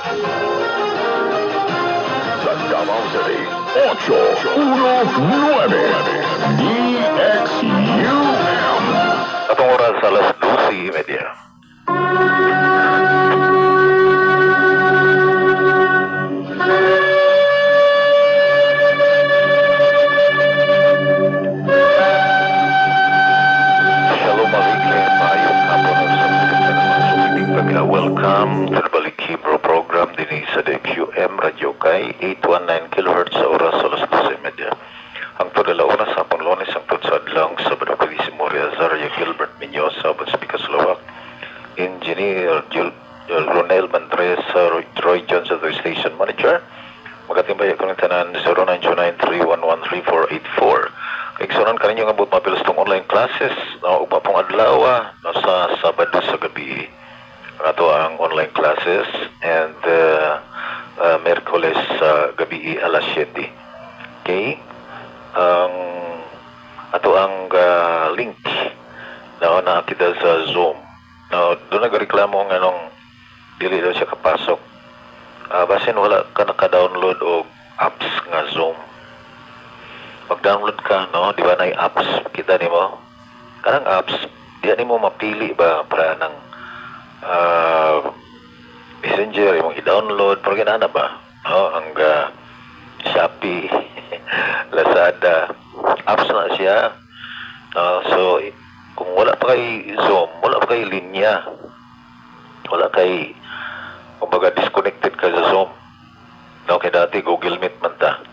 Sa Davao City, 819 DXUM. Atong oras alas 12:30. Shalom Aligay, maayong hapon sa sumiting pagka-welcome to the Balik Hebrew program din sa DQM Radio Kay 819 kHz sa oras alas 12:30. Ang tudala oras sa Lunes ang tudsadlang sa Badapagisimu Zaria Gilbert Minyosa, Speaker Slovak, Engineer Ronel Mandres, Roy Jones, the Station Manager. Magatimbay ako ng tanan 0929-311-3484. Kaigsunan ka ninyo nga buot mapilas tong online classes na ugma pong adlaw sa Sabado sa gabi. Ang ato ang online classes and Merkules sa gabi alas 7. Okay? Ang ato ang link na kita sa Zoom. Doon nagreklamo ng anong dili daw siya kapasok. Basin wala ka naka-download o apps nga Zoom. Mag-download ka, no? Di ba na apps kita ni mo? Kanang apps, di ni mo mapili ba para ng Messenger, yung i-download, pero ginana ba? No? Ang Shopee, Lazada, apps na siya. So, kung wala pa kay Zoom, wala pa kay linya, wala kay, kumbaga disconnected ka sa Zoom. No, kaya dati Google Meet man ta.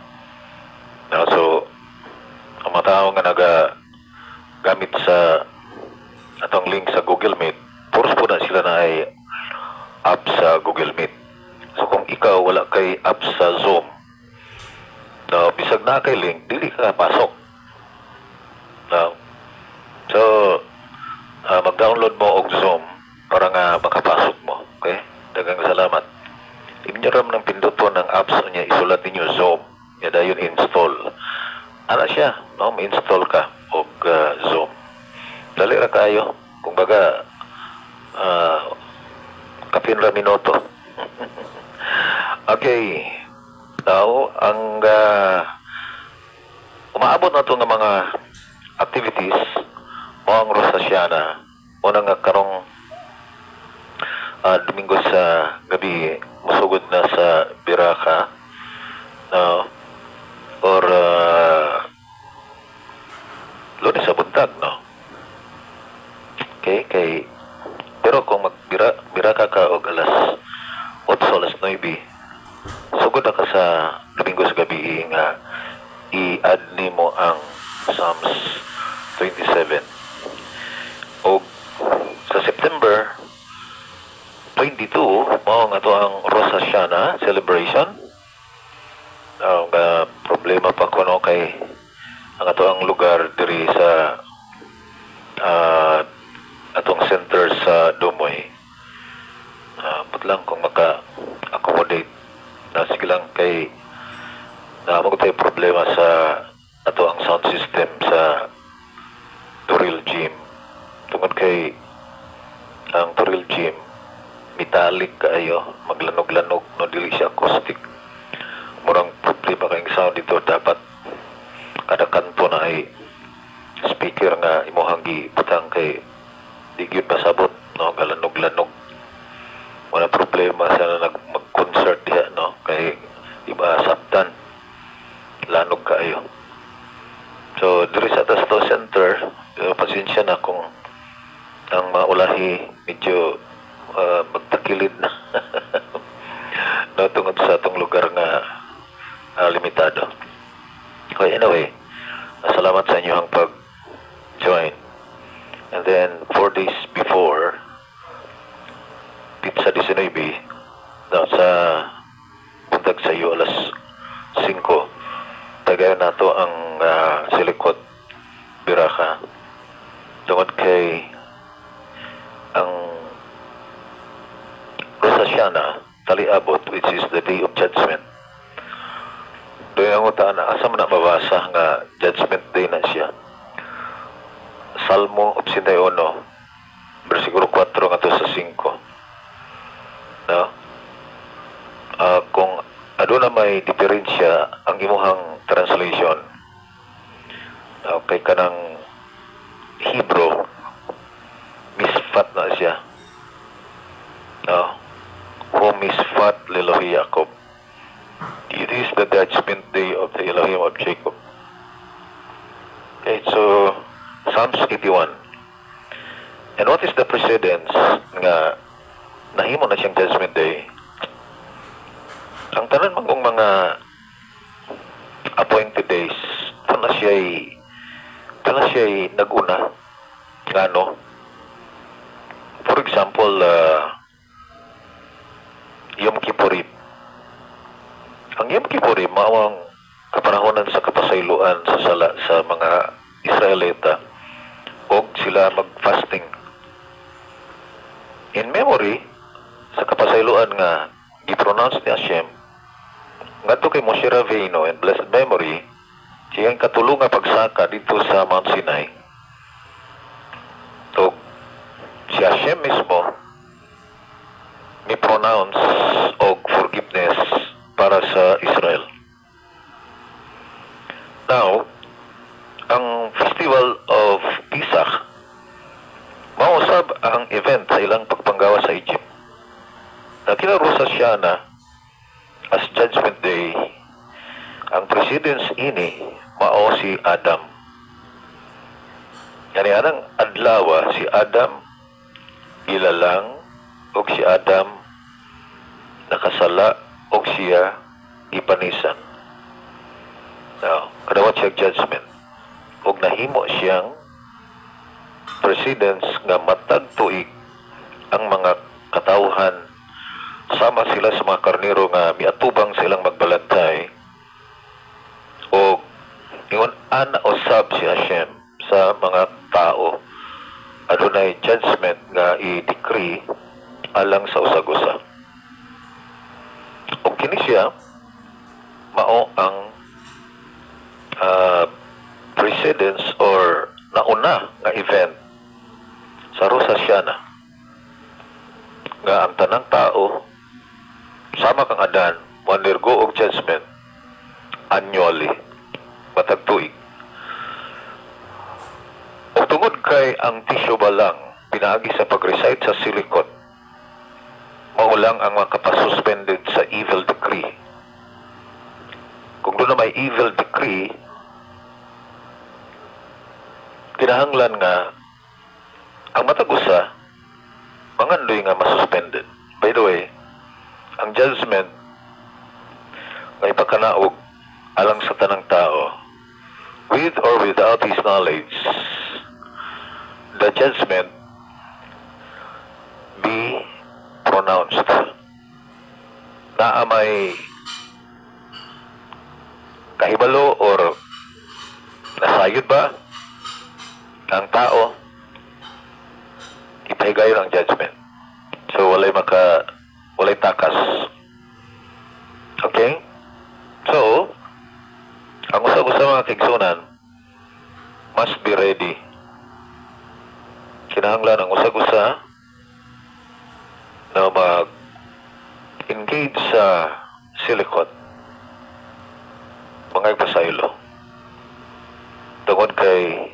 No, so, ang mga tao nga gamit sa atong link sa Google Meet, puros po na sila na ay app sa Google Meet. So, kung ikaw wala kay app sa Zoom, no, bisag na kay link, dili ka pasok. No? So, mag-download mo og Zoom para nga makapasok mo. Okay? Daghang salamat. Inyo ram ng pinduton ng apps niya, isulat ninyo Zoom. Yan dayon install. Ano siya? No? Ma-install ka og Zoom. Dali ra kayo. Kung baga, kapin ra minuto. Okay. Now, ang umaabot na ito ng mga activities mo ang Rosh Hashanah. Una nga karong Domingo sa gabi, musugod na sa Biraka. No? Or Lunes sa buntag, no? Okay, pero kung magbiraka ka og alas 8, alas 9, sugod na ka sa Domingo sa gabi nga i-add ni mo ang Psalms 27. O sa September 22, mao nga to ang Rosh Hashanah celebration. Ang problema pa ko no kay ang ato ang lugar diri sa atong center sa Dumoy. But lang kung maka-accommodate na sige lang kay na tayo problema sa ato ang sound system sa Toril Gym. Tungod kay ang Toril Gym metallic kaayo, maglanog-lanog, no, dili siya acoustic. Murang problema kayong sound dito, dapat kada kanto na ay speaker nga imuhang gibutang kay di gyud pasabot, no, galanog-lanog. Wala problema sa mag-concert diha, no, kay iba sabtan lanog kaayo. So diri sa Tasto Center, pasensya na kung ang maulahi medyo magtakilid na. No, tungod sa atong lugar nga limitado. Okay, anyway, salamat sa inyo ang pag-join. And then 4 days before, Pizza 19, no, sa buntag sa iyo alas 5, tagayon nato ang Silikot Biraka. Tungod kay ang Rosh Hashanah taliabot, which is the Day of Judgment. Doon ang utaan na asa man na mabasa nga Judgment Day na siya. Salmo 81, versikulo 4 nga to sa 5. No? dunay diferensya ang imuhang translation. Okay, kanang Hebrew, misfat na siya. Who misfat Elohi Jacob. It is the judgment day of the Elohim of Jacob. Okay, so Psalms 81. And what is the precedence nga nahimo na siyang judgment day? Ang tanan magong mga appointed days, ito na siya'y naguna. Ano? For example, Yom Kippurim. Ang Yom Kippurim, mawang kapanahonan sa kapasayloan sa sala sa mga Israelita o sila mag-fasting. In memory, sa kapasayloan nga, i-pronounce ni Hashem, nga to kay Moshe Rabbeinu in blessed memory, siyang katulungan pagsaka dito sa Mount Sinai. So, si Hashem mismo, may pronounce o forgiveness para sa Israel. Now, ang Festival of Pesach, mausab ang event sa ilang pagpanggawa sa Egypt. Na kinarusa siya na as Judgment Day, ang precedence ini mao si Adam. Kani anang adlaw si Adam ilalang o si Adam nakasala o siya ipanisan. Now, kadawat siya judgment. O nahimo siyang precedence nga matag tuig ang mga katawhan sama sila sa mga karnero nga miatubang silang magbalantay o ingon ana usab si Hashem sa mga tao adunay judgment nga i-decree alang sa usag-usa. O kini siya mao ang precedence or nauna nga event sa Rosh Hashanah nga ang tanang tao sama kang Adan manirgo og judgment annually matag tuig. O tungod kay ang tisyo balang pinaagi sa pag-recite sa silikot maulang ang mga kapasuspended sa evil decree. Kung doon na may evil decree, kinahanglan nga ang matag-usa mangandoy nga masuspended. By the way, ang judgment ay pagkanaog alang sa tanang tao with or without his knowledge. The judgment be pronounced. Naa may kahibalo or nasayod ba ang tao, ipahigayon ang judgment. So walay takas. Okay? So, ang usag-usa mga kigsunan must be ready. Kinahanglan ang usag-usa na mag-engage sa silikot mga ipasaylo tungod kay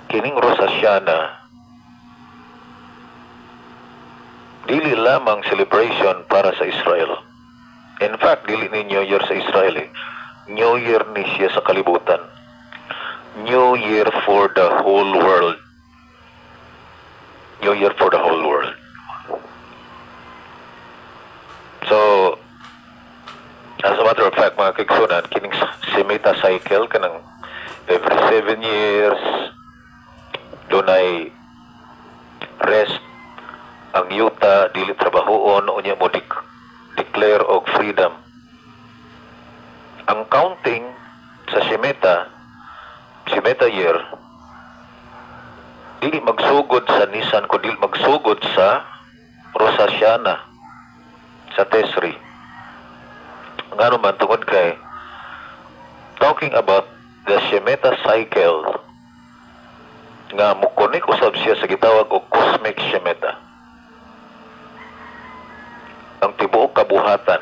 kining Rosh Hashanah dili lamang celebration para sa Israel. In fact, dili ni New Year sa Israel eh. New Year ni siya sa kalibutan. New Year for the whole world. New Year for the whole world. So, as a matter of fact, mga kigsunan, kining Shemitah cycle, kanang every 7 years, dunay rest ang yuta, dili trabahoon, unya mo declare og freedom. Ang counting sa Shemitah year, dili magsugod sa Nisan, kundi magsugod sa Rosh Hashanah, sa Tisri. Ngano man tungod kay talking about the Shemitah cycle nga mukonik usab siya sa gitawag og cosmic Shemitah. Ang tibuok kabuhatan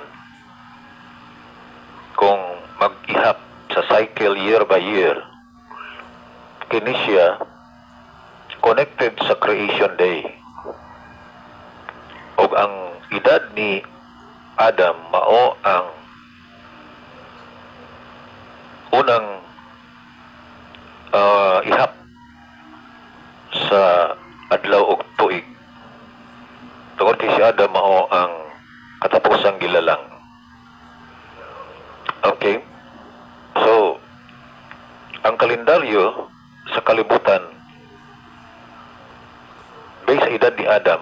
year kini siya connected sa creation day. Og ang edad ni Adam mao ang unang ihap sa adlaw og tuig. Tungod kay si Adam mao ang katapusang gilalang. Okay? So, ang kalendaryo sa kalibutan based sa edad ni Adam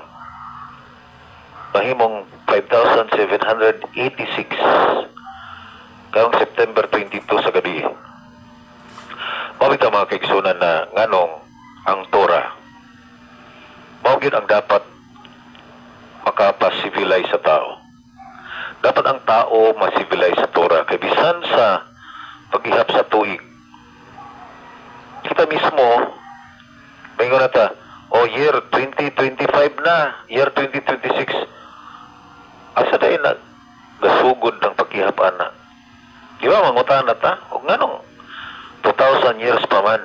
mahimong 5,786 karong September 22 sa gabi. Mawita mga kaigsunan na nganong ang Torah mao gyud ang dapat makapasivilize sa tao. Dapat ang tao masivilize sa Torah kay bisan sa paghihap sa tuig. Kita mismo maingon na ta, year 2025 na, year 2026. Asa dahil na gasugod ng paghihap ana. Di ba mangutan na ta? O nganong 2,000 years pa man.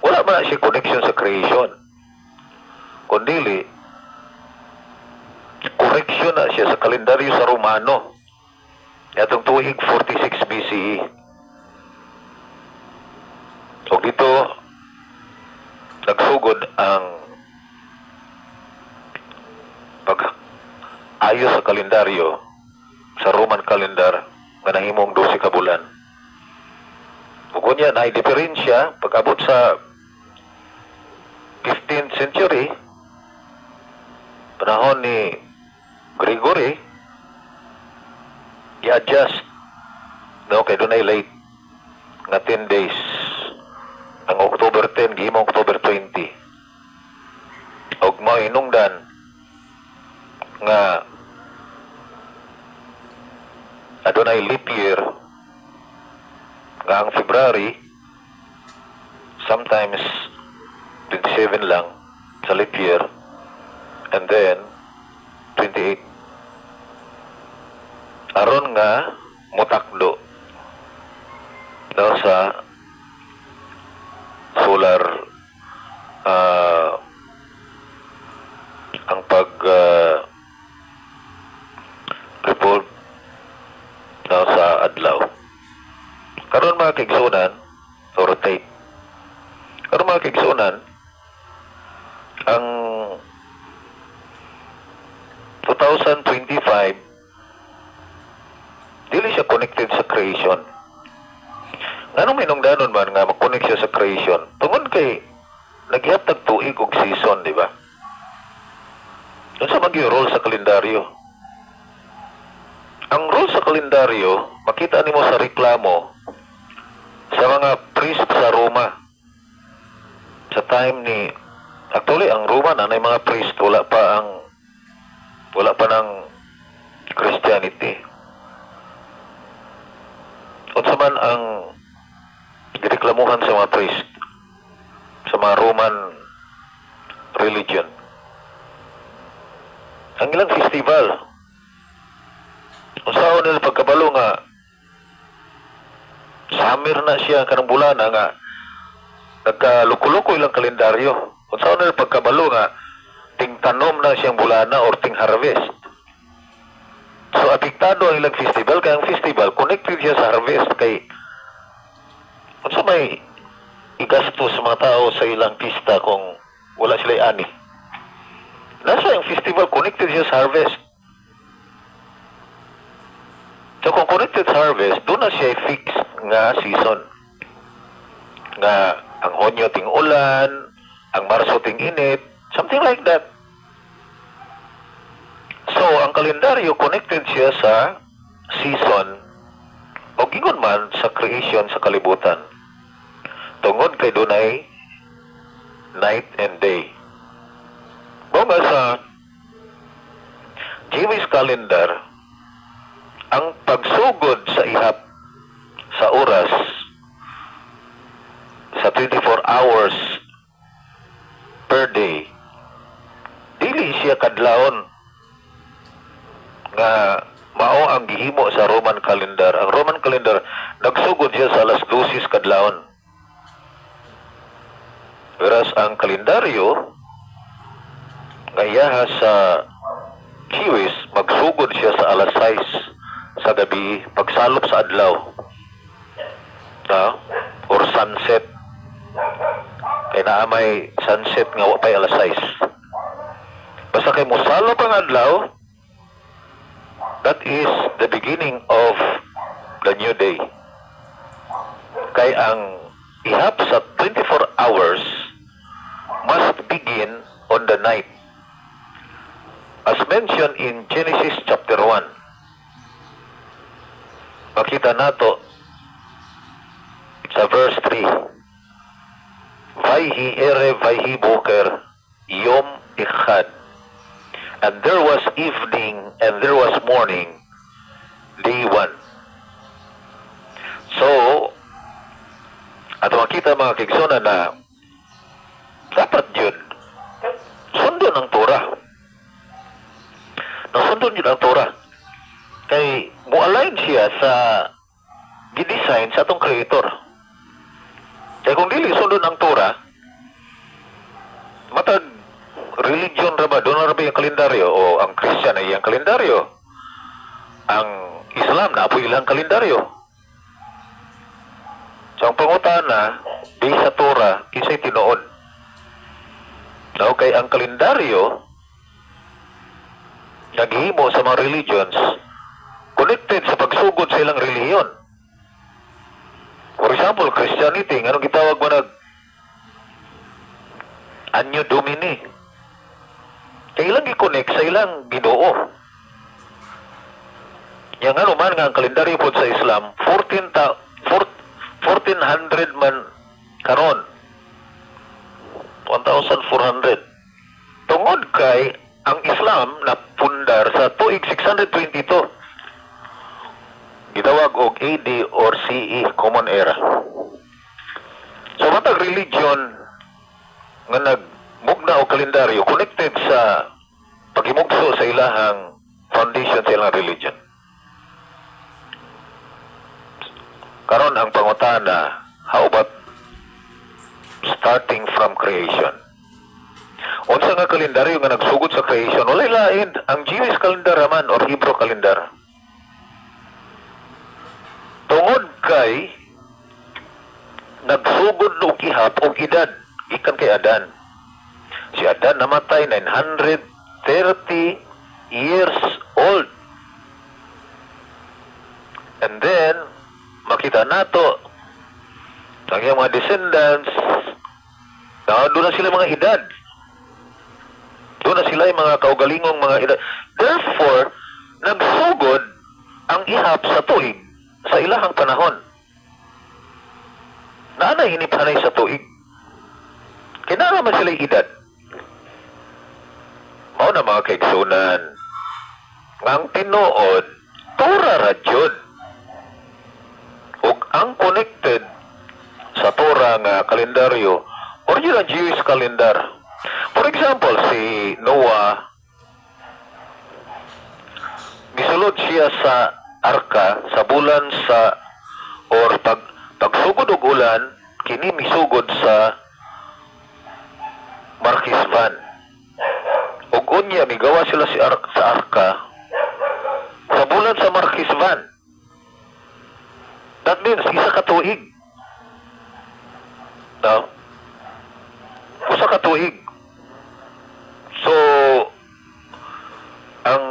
Wala ba na siya connection sa creation? Kundili, correction na siya sa kalendaryo sa Romano. Yatong tuig 46 BCE. O dito, nagsugod ang pag-ayos sa kalendaryo sa Roman calendar nga nahimong 12 ka bulan. Bukod niya, na-diferensya pag-abot sa 15th century, panahon ni Gregory, i-adjust kay doon ay late nga 10 days. Ang October 10, gihimong October 20. Og mo inungdan nga adunay leap year nga ang February sometimes 27 lang sa leap year and then 28 aron nga mutakdo daw sa solar ang pag report daw sa adlaw. Karon mga kaigsunan, o rotate. Karon mga kaigsunan, ang 2025 dili siya connected sa creation. Nganong minungdanon man nga mag-connect siya sa creation? Tungod kay naghihatag tuig og season, di ba? Doon sa role sa kalendaryo. Ang role sa kalendaryo, makita nimo sa reklamo sa mga priest sa Roma. Sa time ni, actually ang Roma na may mga priest, wala pa ng Christianity. Unsa man ang direklamuhan sa mga priest sa mga Roman religion. Ang ilang festival, unsaon nila pagkabalo nga summer na siya kanang bulana nga nagkaluko-luko ilang kalendaryo. Unsaon nila pagkabalo nga tingtanom na siyang bulana or ting harvest. So apektado ang ilang festival kaya ang festival connected siya sa harvest kay unsa may igastos sa mga tao sa ilang pista kung wala sila ani. Nasa yung festival connected siya sa harvest. So kung connected sa harvest, doon na siya fix nga season. Nga ang Hunyo ting ulan, ang Marso ting init, something like that. So ang kalendaryo connected siya sa season o gingon man sa creation sa kalibutan. Tungod kay dunay night and day. Bunga sa Jewish calendar, ang pagsugod sa ihap sa oras sa 24 hours per day, dili siya kadlawon nga mao ang gihimo sa Roman calendar. Ang Roman calendar nagsugod siya sa alas 12 kadlawon. Whereas ang kalendaryo ngayaha sa Jewish magsugod siya sa alas 6 sa gabi pagsalop sa adlaw. Or sunset. Kaya naamay sunset nga wapay alas 6. Basta kay mosalop ang adlaw, that is the beginning of the new day. Kay ang ihap sa 24 hours must begin on the night. As mentioned in Genesis chapter 1, makita nato sa verse 3, Vayhi ere vayhi boker yom echad, and there was evening and there was morning, day 1. So, ato makita mga kigsona na dapat yun sundon ang Torah. Nasundon yun ang Torah. Kay mo-align siya sa gidesign sa atong Creator. Kaya kung dili sundon ang Torah, matag religion ra ba? Doon ra ba yung kalendaryo? O ang Christian ay yung kalendaryo? Ang Islam na po ilang kalendaryo? So ang pangutana, based sa Torah, kisay tinuod. Okay, ang kalendaryo, naghihimo sa mga religions, connected sa pagsugod sa ilang relihiyon. For example, Christianity, anong gitawag mo Anyo Domini. Kaya ilang i-connect sa ilang Ginoo. Yang ano man nga ang kalendaryo po sa Islam, 1400 man karon. 1,400. Tungod kay ang Islam na pundar sa tuig 622. Gitawag og AD or CE, Common Era. So matag religion nga nagmugna o kalendaryo connected sa pagimugso sa ilahang foundation sa ilang religion. Karon ang pangutana, how about starting from creation? Unsa nga kalendaryo nga nagsugod sa creation? Walay lain ang Jewish calendar man or Hebrew calendar. Tungod kay nagsugod og ihap og edad gikan kay Adan. Si Adan namatay 930 years old. And then makita nato ang iyang mga descendants doon na sila mga edad. Doon na sila yung mga kaugalingong mga edad. Therefore, nagsugod ang ihap sa tuig sa ilahang panahon. Naanay hiniphanay sa tuig. Kinaraman sila yung edad. Mao na mga kaigsunan. Ang tinuod, Torah radyod. Ug ang connected sa Torah nga kalendaryo, original Jewish calendar. For example, si Noah, misulod siya sa arka sa bulan sa or pagsugod og ulan kini misugod sa Markisvan. Ug unya migawa sila sa arka sa bulan sa Markisvan. That means isa ka tuig. No? Usa ka tuig. So ang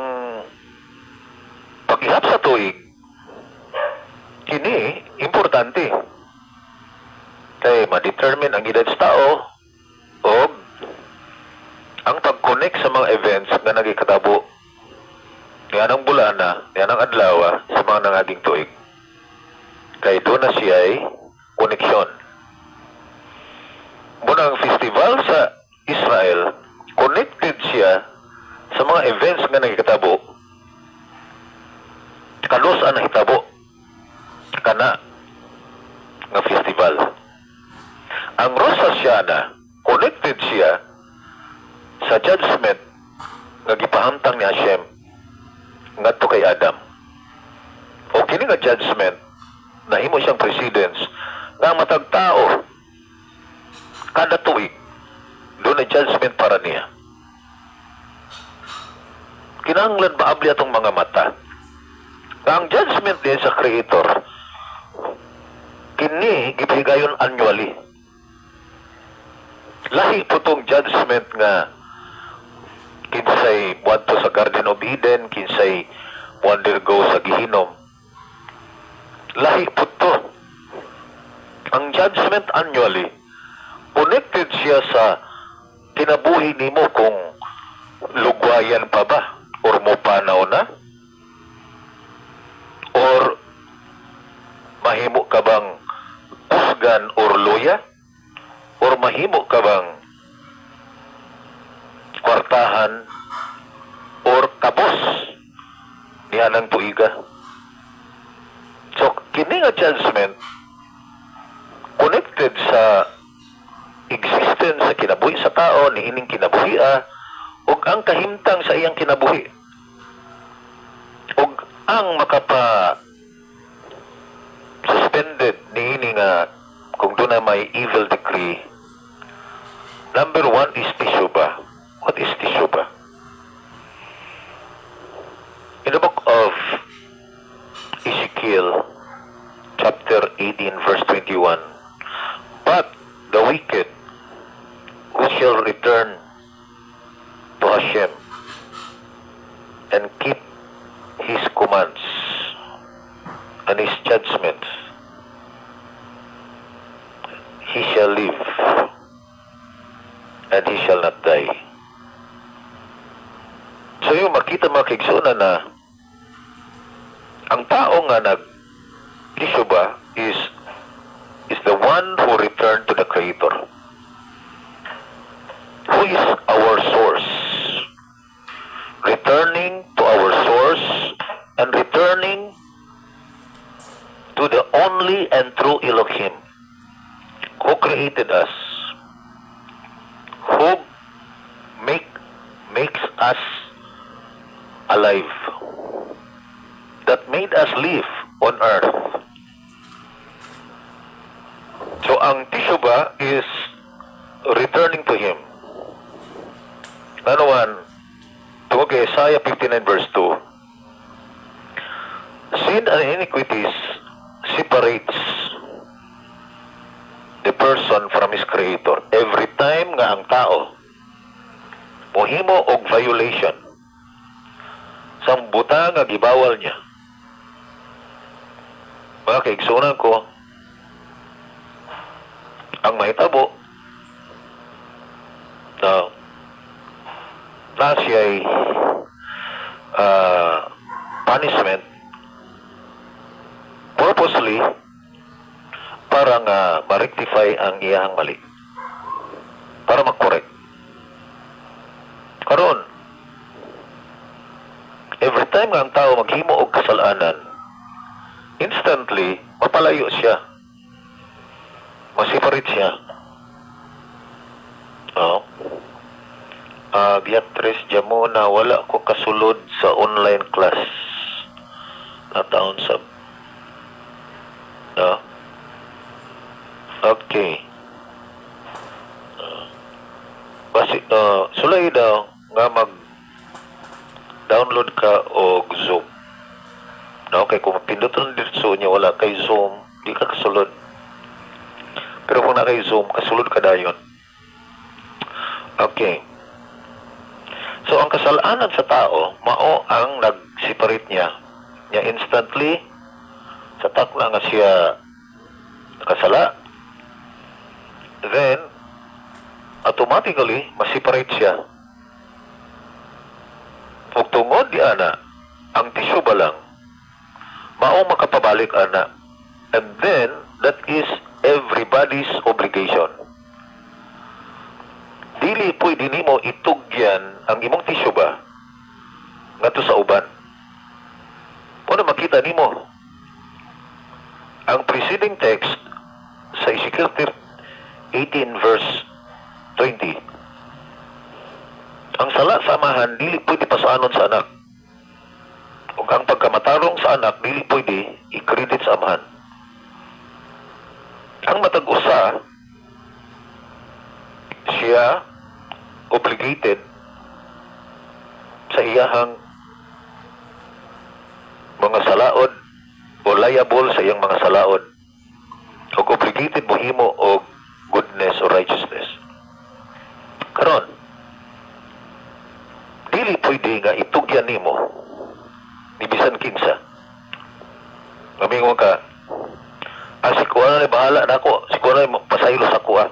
paghihap sa tuig kini importante kay ma-determine ang edad sa tao o ang pag-connect sa mga events nga nagikatabo yan ang bulana, yan ang adlaw sa mga nangaging tuig. Kay doon na siya ay koneksyon. Muna ang festival sa Israel, connected siya sa mga events nga nagikatabo. Kalos ang hitabo kana nga festival. Ang Rosh Hashanah, connected siya sa judgment nga gipahamtang ni Hashem ngadto kay Adam. kini nga judgment nahimo siyang precedence nga matag tao kada tuig doon na judgment para niya. Kinahanglan maabli atong mga mata nga ang judgment niya sa Creator kini gibigayon annually. Lahi po tong judgment nga kinsay buadto sa Garden of Eden, kinsay undergo sa Gihinom. Lahi po to. Ang judgment annually, connected siya sa kinabuhi nimo kung lugwayan pa ba or mopanaw na or mahimo ka bang kusgan or luya or mahimo ka bang kwartahan or kabos niya ng tuiga. So, kini nga judgment connected sa existence sa kinabuhi sa tao, ni ining kinabuhia, o ang kahimtang sa iyang kinabuhi. O ang makapa suspended ni ini nga kung doon na may evil decree. Number 1 is Teshuvah. What is Teshuvah? In the book of Ezekiel, chapter 18, verse 21, but the wicked who shall return to Hashem and keep His commands and His judgments, he shall live and he shall not die. So yung makita mga kigsunan na ang tao nga nag-Teshuvah is the one who returned to the Creator, who is our source, returning to our source and returning to the only and true Elohim who created us, who makes us alive, that made us live on earth. So ang Teshuvah is returning to Him. Ano man, tungkol kay Isaiah 59 verse 2, sin and iniquities separates the person from his Creator. Every time nga ang tao mohimo og violation sa buta nga gibawal niya, mga kaigsunan ko, ang mahitabo na siya'y punishment purposely para nga ma-rectify ang iyahang mali, para mag-correct. Karon, every time nga ang tao maghimo og kasalanan, instantly mapalayo siya, masiparate siya. Beatrice Jamo na wala ko kasulod sa online class na taon sa okay. Sulay daw nga mag-download ka og Zoom. Okay, kung pindutan dito niya wala kay Zoom, di ka kasulod. Pero kung na kay Zoom, kasulod ka dayon. Okay. So, ang kasalanan sa tao, mao ang nag-separate niya instantly, sa takla nga siya nakasala, then, automatically, masiparate siya. Ug tungod di ana, ang Teshuvah lang, mao makapabalik ana. And then, that is everybody's obligation. Dili pwede nimo itugyan ang imong Teshuvah ngadto sa uban. Ano makita nimo? Ang preceding text sa Ezekiel 18 verse 20. Ang sala sa amahan dili pwede pasaanon sa anak. Ug ang pagkamatarong sa anak dili pwede i-credit sa amahan. Ang matag usa, siya obligated sa iyahang mga salaod o liable sa iyang mga salaod o obligated mohimo og goodness or righteousness. Karon, dili pwede nga itugyan nimo ni bisan kinsa. Mamingon ka, si kuha na bahala na ako, si kuha na pasaylo sa kuha.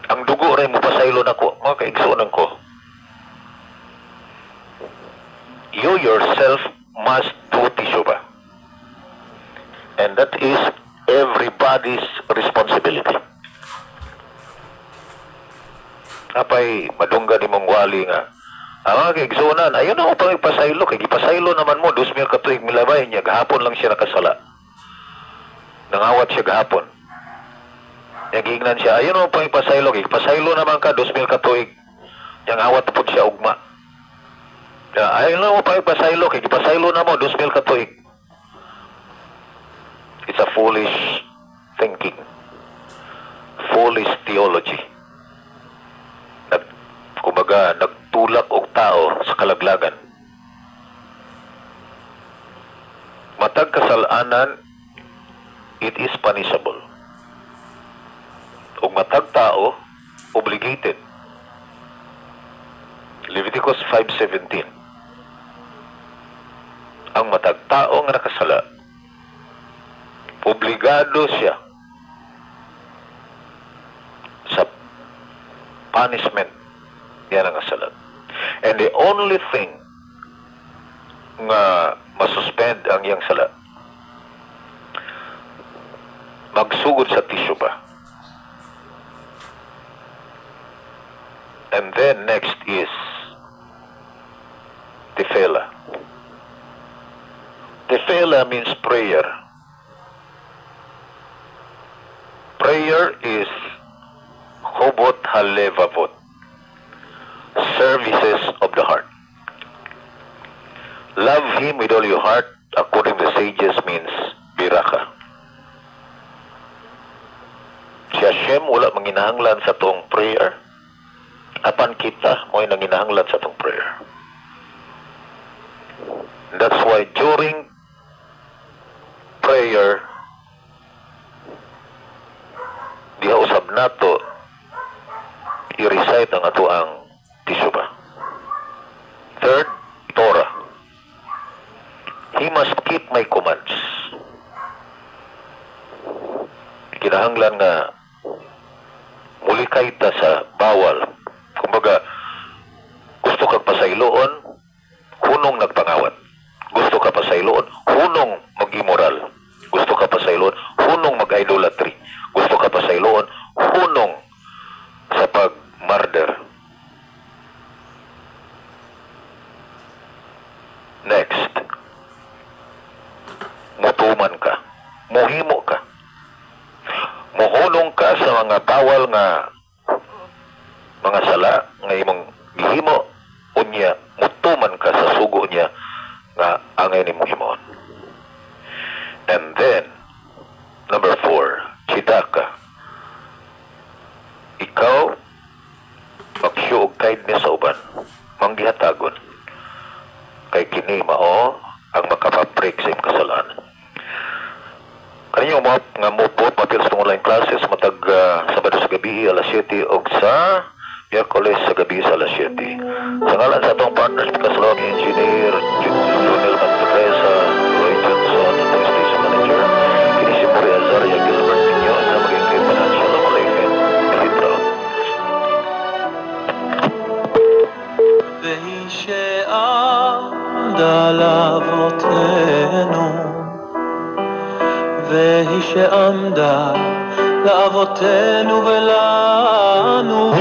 Ang dugo rin mo pasaylo na ko, mga kaigsunan ko. You yourself must do tisuba. And that is everybody's responsibility. Apay, madungga ni mong wali nga. Ang mga kaigsunan, ayun na pang ipasaylo. Kaya ipasaylo naman mo, 2,000 katuig milabay niya. Gahapon lang siya nakasala. Nangawat siya gahapon. Nagingnan siya, ayun mo pang ipasaylo. Ipasaylo naman ka, 2,000 katuig. Yang awat po siya ugma. Ayun mo pang ipasaylo. Ipasaylo na mo, 2,000 katuig. It's a foolish thinking. Foolish theology. Kumbaga, nagtulak og tao sa kalaglagan. Matag kasalanan, it is punishable. Ug matag tao, obligated. Leviticus 5:17. Ang matag tao nga nakasala, obligado siya sa punishment yan ang kasalat. And the only thing nga masuspend ang iyang sala, magsugod sa tisuba. And then next is tefillah. Tefillah means prayer. Prayer is chobot halevavot, services of the heart. Love Him with all your heart, according to the sages, means biraka. Si Hashem wala manginahanglan sa tong prayer. Apan kita mo'y nanginahanglan sa tong prayer. That's why during prayer, diha usab nato i-recite ang ato ang tisuba. Third, Torah. He must keep my commands. Kinahanglan nga mulikay ta sa bawal. Kumbaga, gusto kang pasayloon, hunong nagpangawat. Gusto ka pasayloon, hunong mag-immoral. Gusto ka pasayloon, hunong mag-idolatry. Gusto ka pasayloon, hunong sa pag-murder. Next, mutuman ka, muhimo ka, muhunong ka sa mga bawal nga mga sala nga imong gihimo, unya mutuman ka sa sugo niya nga angay ni muhimon. And then number 4, chidaka. Ikaw magsyo og kindness sa uban, manggihatagon kay kini mao ang makapabreak sa imong kasalanan. Kanyo mo nga mupot mapil sa online classes matag Sabado sa gabi alas 7 og sa Miyerkules sa gabi sa alas 7. Sa ngalan sa atong partners Kasalog Engineer Junel Mantresa, Roy Johnson, atong station manager, kini si Maria Zaria Gilbert ninyo sa maging financial na malayhin. Libro. והיא שעמדה לאבותינו, והיא שעמדה לאבותינו ולנו.